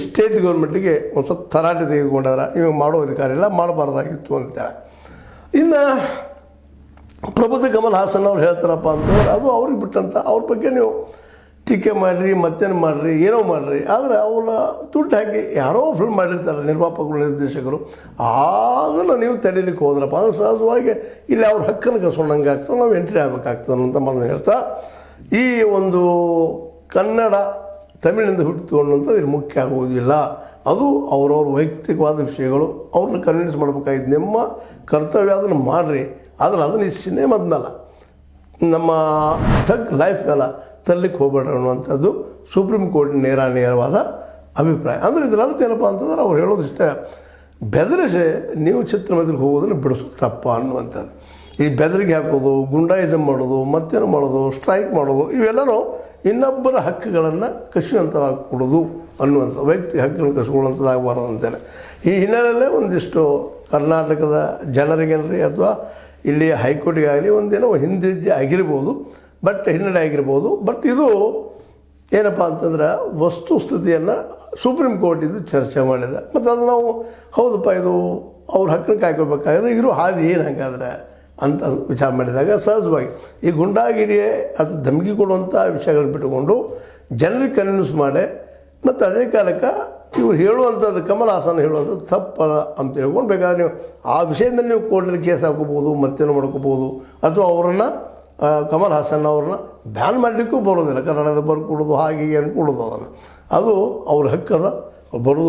State ಗೌರ್ಮೆಂಟಿಗೆ ಒಂದು ಸ್ವಲ್ಪ ತರಾಟೆ ತೆಗೆದುಕೊಂಡಾರ, ಇವಾಗ ಮಾಡೋ ಅಧಿಕಾರ ಇಲ್ಲ, ಮಾಡಬಾರ್ದಾಗಿತ್ತು ಅಂತೇಳಿ. ಇನ್ನು ಪ್ರಬುದ್ಧ ಕಮಲ್ ಹಾಸನ್ ಅವ್ರು ಹೇಳ್ತಾರಪ್ಪ ಅಂತಂದ್ರೆ ಅದು ಅವ್ರಿಗೆ ಬಿಟ್ಟಂತ, ಅವ್ರ ಬಗ್ಗೆ ನೀವು ಟೀಕೆ ಮಾಡಿರಿ, ಮತ್ತೇನು ಮಾಡಿರಿ, ಏನೋ ಮಾಡಿರಿ, ಆದರೆ ಅವರ ದುಡ್ಡು ಹಾಕಿ ಯಾರೋ ಫಿಲ್ಮ್ ಮಾಡಿರ್ತಾರೆ ನಿರ್ಮಾಪಕರು, ನಿರ್ದೇಶಕರು, ಅದನ್ನು ನೀವು ತಡೀಲಿಕ್ಕೆ ಹೋದ್ರಪ್ಪ ಅದು ಸಹಜವಾಗಿ ಇಲ್ಲಿ ಅವ್ರ ಹಕ್ಕನ್ನು ಕಸ್ಕೊಂಡಂಗೆ ಆಗ್ತದೆ, ನಾವು ಎಂಟ್ರಿ ಆಗಬೇಕಾಗ್ತದೆ ಅಂತ ಮಾತನ್ನು ಹೇಳ್ತಾ, ಈ ಒಂದು ಕನ್ನಡ ತಮಿಳಿನಿಂದ ಹುಟ್ಟಿಕೊಂಡಂಥದ್ದು ಇದು ಮುಖ್ಯ ಆಗುವುದಿಲ್ಲ, ಅದು ಅವರವ್ರ ವೈಯಕ್ತಿಕವಾದ ವಿಷಯಗಳು, ಅವ್ರನ್ನ ಕನ್ವಿನ್ಸ್ ಮಾಡಬೇಕಾಗಿದ್ದು ನಿಮ್ಮ ಕರ್ತವ್ಯ, ಅದನ್ನು ಮಾಡಿರಿ. ಆದರೆ ಅದನ್ನು ಈ ಸಿನಿಮಾದ ಮೇಲೆ ನಮ್ಮ ಥಗ್ ಲೈಫ್ ಮೇಲೆ ತರಲಿಕ್ಕೆ ಹೋಗ್ಬೇಡ್ರಿ ಅನ್ನುವಂಥದ್ದು ಸುಪ್ರೀಂ ಕೋರ್ಟ್ ನೇರವಾದ ಅಭಿಪ್ರಾಯ. ಅಂದರೆ ಇದರ ಅರ್ಥ ಏನಪ್ಪ ಅಂತಂದ್ರೆ ಅವ್ರು ಹೇಳೋದು ಇಷ್ಟ, ಬೆದರಿಸಿ ನೀವು ಚಿತ್ರಮಂದಿರಕ್ಕೆ ಹೋಗೋದನ್ನು ಬಿಡಿಸೋದು ತಪ್ಪ ಅನ್ನುವಂಥದ್ದು. ಈ ಬೆದರಿಗೆ ಹಾಕೋದು, ಗುಂಡಾಯಿಸಮ್ ಮಾಡೋದು, ಮತ್ತೇನು ಮಾಡೋದು, ಸ್ಟ್ರೈಕ್ ಮಾಡೋದು, ಇವೆಲ್ಲನೂ ಇನ್ನೊಬ್ಬರ ಹಕ್ಕುಗಳನ್ನು ಕಸಿಯುವಂಥವಾಗಿ ಕೊಡೋದು ಅನ್ನುವಂಥ ವೈಯಕ್ತಿಕ ಹಕ್ಕನ್ನು ಕಸ್ಕೊಳ್ಳುವಂಥದ್ದಾಗಬಾರ್ದು ಅಂತೇಳಿ ಈ ಹಿನ್ನೆಲೆಯಲ್ಲೇ ಒಂದಿಷ್ಟು ಕರ್ನಾಟಕದ ಜನರಿಗೇನ್ರಿ ಅಥವಾ ಇಲ್ಲಿ ಹೈಕೋರ್ಟಿಗಾಗಲಿ ಒಂದೇನೋ ಹಿಂದೆಜ್ಜೆ ಆಗಿರ್ಬೋದು, ಬಟ್ ಹಿನ್ನಡೆ ಆಗಿರ್ಬೋದು. ಬಟ್ ಇದು ಏನಪ್ಪ ಅಂತಂದ್ರೆ ವಸ್ತುಸ್ಥಿತಿಯನ್ನು ಸುಪ್ರೀಂ ಕೋರ್ಟ್ ಇದು ಚರ್ಚೆ ಮಾಡಿದೆ. ಮತ್ತು ಅದು ನಾವು ಹೌದಪ್ಪ ಇದು ಅವ್ರ ಹಕ್ಕನ್ನು ಕಾಯ್ಕೋಬೇಕಾಗಿದೆ, ಇರೋ ಹಾದಿ ಏನು ಹಾಗಾದ್ರೆ ಅಂತ ವಿಚಾರ ಮಾಡಿದಾಗ ಸಹಜವಾಗಿ ಈ ಗುಂಡಾಗಿರಿ ಅಥವಾ ಧಮಕಿ ಕೊಡುವಂಥ ವಿಷಯಗಳನ್ನ ಬಿಟ್ಟುಕೊಂಡು ಜನರಿಗೆ ಕನ್ವಿನ್ಸ್ ಮಾಡಿ, ಮತ್ತು ಅದೇ ಕಾಲಕ್ಕೆ ಇವ್ರು ಹೇಳುವಂಥದ್ದು ಕಮಲ್ ಹಾಸನ್ ಹೇಳುವಂಥದ್ದು ತಪ್ಪದ ಅಂತ ಹೇಳ್ಕೊಂಡು ಬೇಕಾದ್ರೆ ನೀವು ಆ ವಿಷಯದಲ್ಲಿ ನೀವು ಕೋರ್ಟಲ್ಲಿ ಕೇಸ್ ಹಾಕೋಬೋದು, ಮತ್ತೇನು ಮಾಡ್ಕೋಬೋದು, ಅಥವಾ ಅವರನ್ನು ಕಮಲ್ ಹಾಸನ್ ಅವ್ರನ್ನ ಬ್ಯಾನ್ ಮಾಡಲಿಕ್ಕೂ ಬರೋದಿಲ್ಲ, ಕನ್ನಡದ ಬರ್ಕೊಡೋದು ಹಾಗೆ ಏನು ಕೊಡೋದು, ಅದನ್ನು ಅದು ಅವ್ರ ಹಕ್ಕದ ಬರೋದು